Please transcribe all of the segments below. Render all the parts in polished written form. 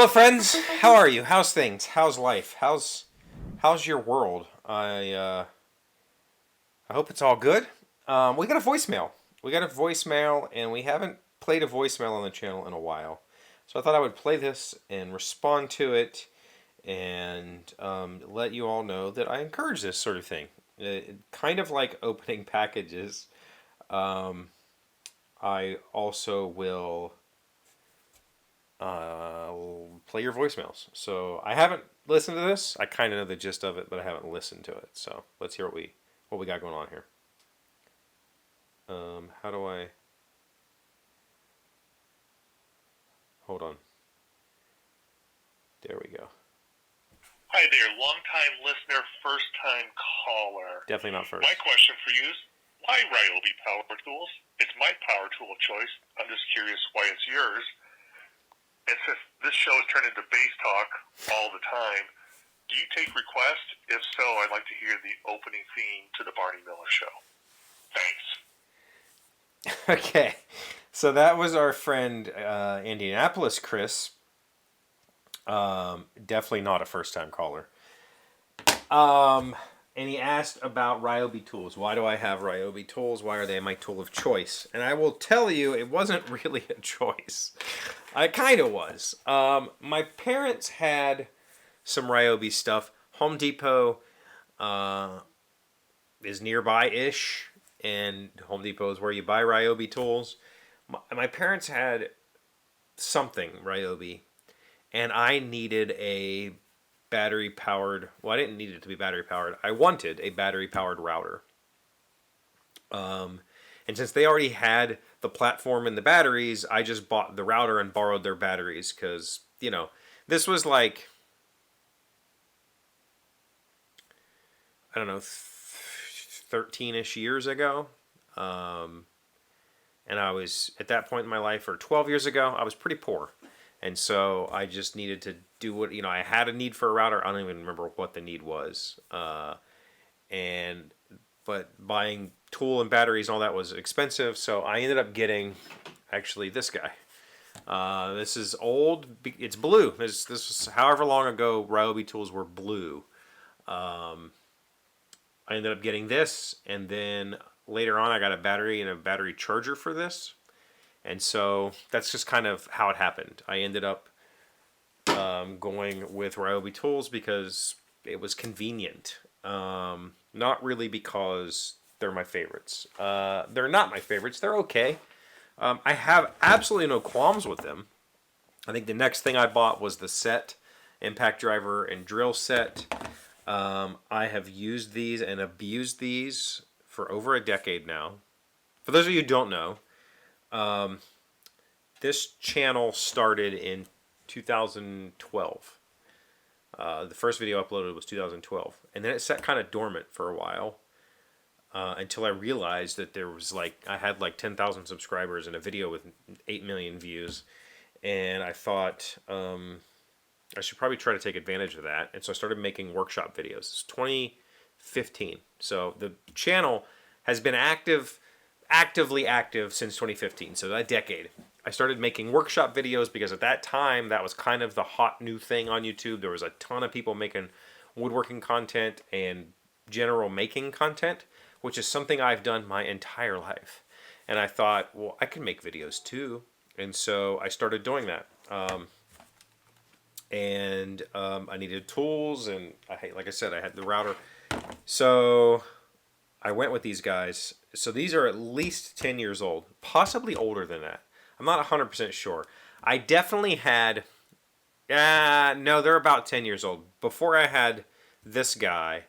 Hello, friends. How are you? How's things? How's life? How's your world? I hope it's all good. We got a voicemail. We got a voicemail, and we haven't played a voicemail on the channel in a while. So I thought I would play this and respond to it, and let you all know that I encourage this sort of thing. Kind of like opening packages. I also will play your voicemails. So I haven't listened to this. I kind of know the gist of it, but I haven't listened to it. So let's hear what we got going on here. How do I? Hold on. There we go. Hi there, long-time listener, first-time caller. Definitely not first. My question for you is, why Ryobi Power Tools? It's my power tool of choice. I'm just curious why it's yours. And since this show has turned into bass talk all the time, do you take requests? If so, I'd like to hear the opening theme to the Barney Miller Show. Thanks. Okay, so that was our friend Indianapolis Chris. Definitely not a first-time caller. And he asked about Ryobi tools. Why do I have Ryobi tools? Why are they my tool of choice? And I will tell you, it wasn't really a choice. I kind of was. My parents had some Ryobi stuff. Home Depot is nearby-ish, and Home Depot is where you buy Ryobi tools. My parents had something Ryobi, and I needed a battery-powered... Well, I didn't need it to be battery-powered. I wanted a battery-powered router. And since they already had the platform and the batteries, I just bought the router and borrowed their batteries because, you know, this was like, I don't know, 13-ish years ago. And I was, at that point in my life, or 12 years ago, I was pretty poor. And so I just needed to do what, you know, I had a need for a router. I don't even remember what the need was. But buying tool and batteries and all that was expensive. So I ended up getting, actually, this guy. This is old. It's blue. This was however long ago Ryobi tools were blue. I ended up getting this. And then later on I got a battery and a battery charger for this. And so that's just kind of how it happened. I ended up going with Ryobi tools because it was convenient. Not really because they're my favorites. They're not my favorites. They're okay. I have absolutely no qualms with them. I think the next thing I bought was the set, impact driver and drill set. I have used these and abused these for over a decade now. For those of you who don't know, this channel started in 2012. The first video uploaded was 2012. And then it sat kind of dormant for a while until I realized that there was I had like 10,000 subscribers and a video with 8 million views. And I thought I should probably try to take advantage of that. And so I started making workshop videos. It's 2015. So the channel has been actively active since 2015, so a decade. I started making workshop videos because at that time that was kind of the hot new thing on YouTube. There was a ton of people making woodworking content and general making content, which is something I've done my entire life. And I thought, well, I can make videos too. And so I started doing that. I needed tools, and like I said, I had the router. So I went with these guys. So these are at least 10 years old, possibly older than that. I'm not 100% sure. I definitely had, no, they're about 10 years old. Before I had this guy,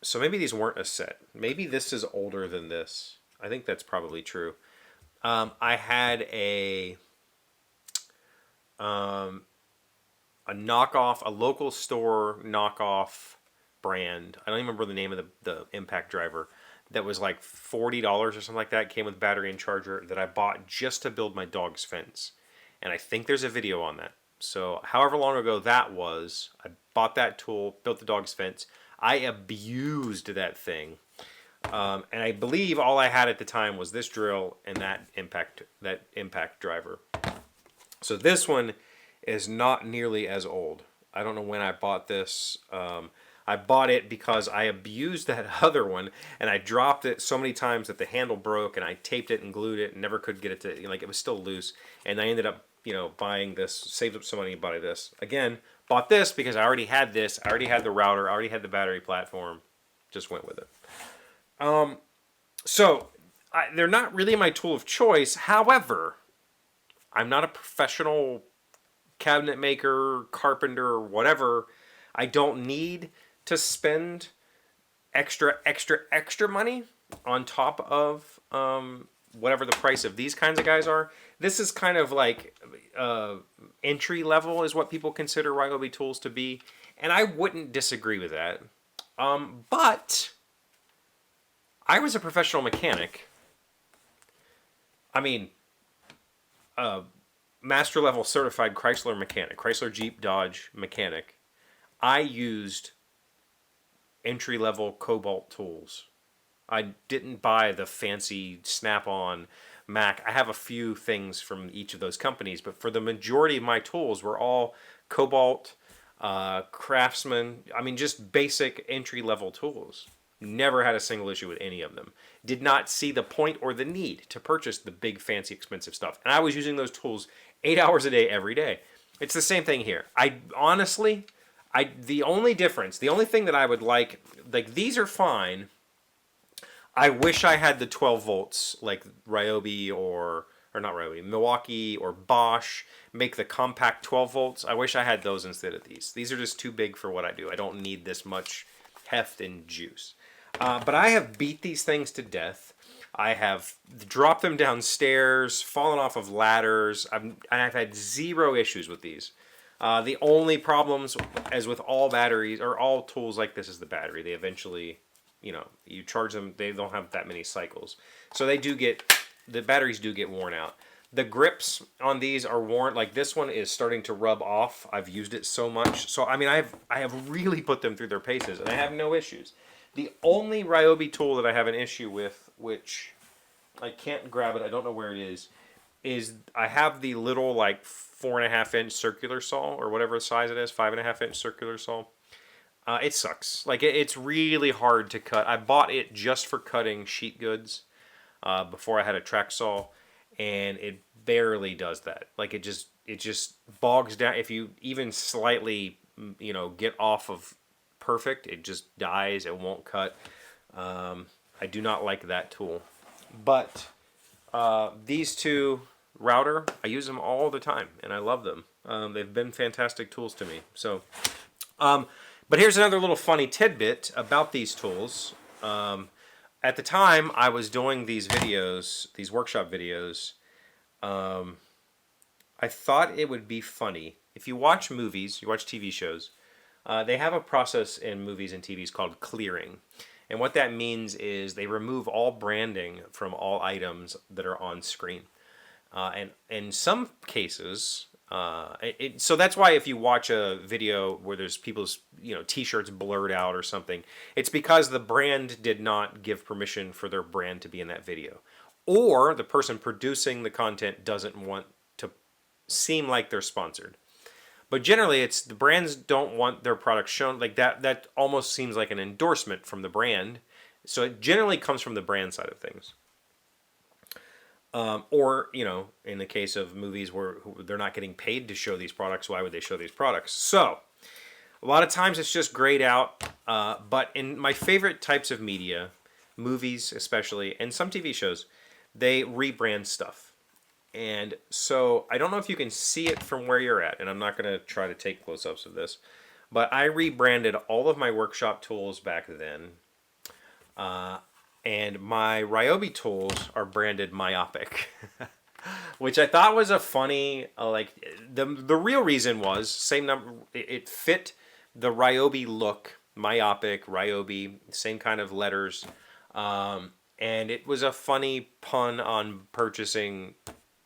so maybe these weren't a set. Maybe this is older than this. I think that's probably true. I had a knockoff, a local store knockoff brand. I don't even remember the name of the impact driver. That was like $40 or something like that. It came with battery and charger that I bought just to build my dog's fence. And I think there's a video on that. So however long ago that was, I bought that tool, built the dog's fence. I abused that thing. And I believe all I had at the time was this drill and that impact driver. So this one is not nearly as old. I don't know when I bought this. I bought it because I abused that other one, and I dropped it so many times that the handle broke, and I taped it and glued it and never could get it to, like, it was still loose. And I ended up, buying this, saved up some money to buy this. Again, bought this because I already had this. I already had the router. I already had the battery platform. Just went with it. They're not really my tool of choice. However, I'm not a professional cabinet maker, carpenter, whatever. I don't need to spend extra money on top of whatever the price of these kinds of guys are. This is kind of like entry level is what people consider Ryobi tools to be, and I wouldn't disagree with that. But I was a professional mechanic. I mean, master level certified Chrysler mechanic, Chrysler Jeep Dodge mechanic. I used entry level Cobalt tools. I didn't buy the fancy Snap-on Mac. I have a few things from each of those companies, but for the majority of my tools were all Cobalt, Craftsman. I mean, just basic entry level tools. Never had a single issue with any of them. Did not see the point or the need to purchase the big, fancy, expensive stuff. And I was using those tools 8 hours a day, every day. It's the same thing here. The only difference, the only thing that I would like these are fine. I wish I had the 12 volts like Ryobi or not Ryobi, Milwaukee or Bosch make the compact 12 volts. I wish I had those instead of these. These are just too big for what I do. I don't need this much heft and juice. But I have beat these things to death. I have dropped them downstairs, fallen off of ladders. I've had zero issues with these. The only problems, as with all batteries or all tools like this, is the battery. They eventually, you charge them, they don't have that many cycles. So the batteries do get worn out. The grips on these are worn, like this one is starting to rub off. I've used it so much. So, I mean, I have really put them through their paces, and I have no issues. The only Ryobi tool that I have an issue with, which I can't grab it, I don't know where it is I have the little, like, 4.5-inch circular saw, or whatever size it is, 5.5-inch circular saw. It sucks. Like, it's really hard to cut. I bought it just for cutting sheet goods before I had a track saw, and it barely does that. Like, it just bogs down. If you even slightly, get off of perfect, it just dies. It won't cut. I do not like that tool. But these two router, I use them all the time, and I love them. They've been fantastic tools to me. So, but here's another little funny tidbit about these tools. At the time I was doing these videos, these workshop videos, I thought it would be funny. If you watch movies, you watch TV shows, they have a process in movies and TVs called clearing. And what that means is they remove all branding from all items that are on screen. And in some cases, so that's why if you watch a video where there's people's t-shirts blurred out or something, it's because the brand did not give permission for their brand to be in that video, or the person producing the content doesn't want to seem like they're sponsored. But generally, it's the brands don't want their products shown like that. That almost seems like an endorsement from the brand. So it generally comes from the brand side of things. Or, in the case of movies where they're not getting paid to show these products, why would they show these products? So, a lot of times it's just grayed out. But in my favorite types of media, movies especially, and some TV shows, they rebrand stuff. And so, I don't know if you can see it from where you're at, and I'm not going to try to take close-ups of this, but I rebranded all of my workshop tools back then. And my Ryobi tools are branded Myopic, which I thought was a funny, the real reason was, same number, it fit the Ryobi look, Myopic, Ryobi, same kind of letters, and it was a funny pun on purchasing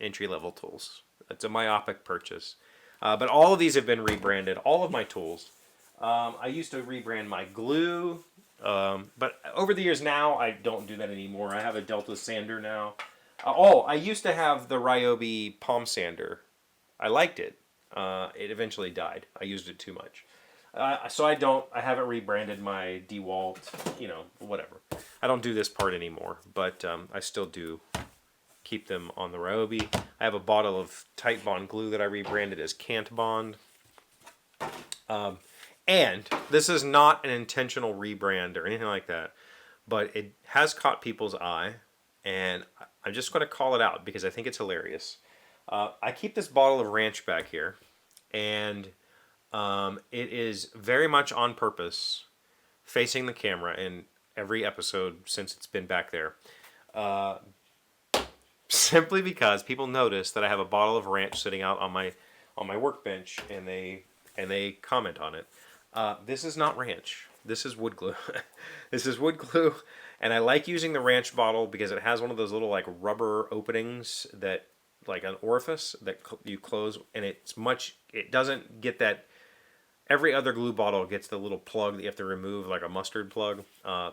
entry-level tools. It's a Myopic purchase. But all of these have been rebranded, all of my tools. I used to rebrand my glue, but over the years now, I don't do that anymore. I have a Delta sander now. I used to have the Ryobi palm sander. I liked it. It eventually died. I used it too much. So I haven't rebranded my DeWalt, whatever. I don't do this part anymore, but I still do keep them on the Ryobi. I have a bottle of Tight Bond glue that I rebranded as Cant Bond. And this is not an intentional rebrand or anything like that, but it has caught people's eye, and I'm just going to call it out because I think it's hilarious. I keep this bottle of ranch back here, and it is very much on purpose facing the camera in every episode since it's been back there. Simply because people notice that I have a bottle of ranch sitting out on my workbench, and they comment on it. This is not ranch. This is wood glue. This is wood glue, and I like using the ranch bottle because it has one of those little like rubber openings that, like an orifice that you close, and it doesn't get that. Every other glue bottle gets the little plug that you have to remove, like a mustard plug.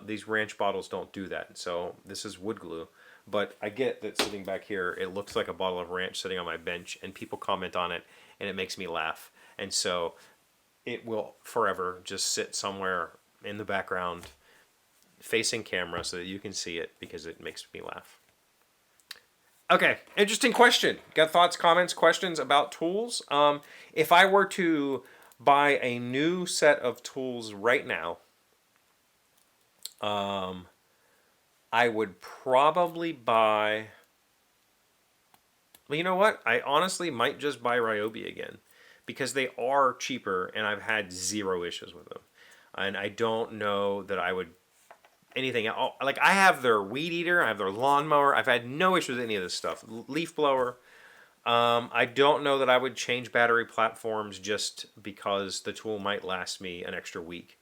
These ranch bottles don't do that, so this is wood glue. But I get that sitting back here, it looks like a bottle of ranch sitting on my bench, and people comment on it, and it makes me laugh. And so it will forever just sit somewhere in the background facing camera so that you can see it because it makes me laugh. Okay, interesting question. Got thoughts, comments, questions about tools? If I were to buy a new set of tools right now, I would probably buy... Well, you know what? I honestly might just buy Ryobi again because they are cheaper and I've had zero issues with them. And I don't know that I would... anything else. Like, I have their weed eater, I have their lawnmower. I've had no issues with any of this stuff. Leaf blower. I don't know that I would change battery platforms just because the tool might last me an extra week.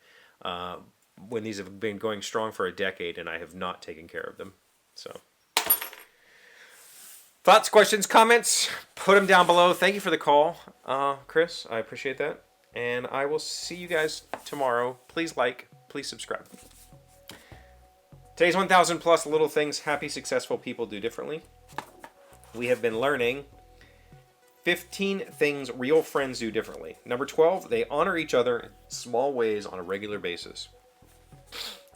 When these have been going strong for a decade and I have not taken care of them. So, thoughts, questions, comments, put them down below. Thank you for the call, Chris. I appreciate that. And I will see you guys tomorrow. Please like, please subscribe. Today's 1,000 plus little things happy, successful people do differently. We have been learning 15 things real friends do differently. Number 12, they honor each other in small ways on a regular basis.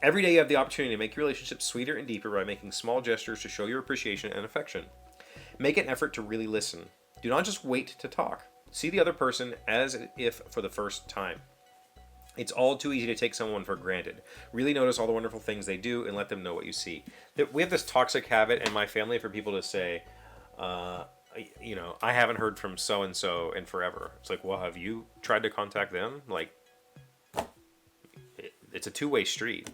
Every day you have the opportunity to make your relationship sweeter and deeper by making small gestures to show your appreciation and affection. Make an effort to really listen. Do not just wait to talk. See the other person as if for the first time. It's all too easy to take someone for granted. Really notice all the wonderful things they do and let them know what you see. We have this toxic habit in my family for people to say, I haven't heard from so-and-so in forever. It's like, well, have you tried to contact them? Like, it's a two-way street.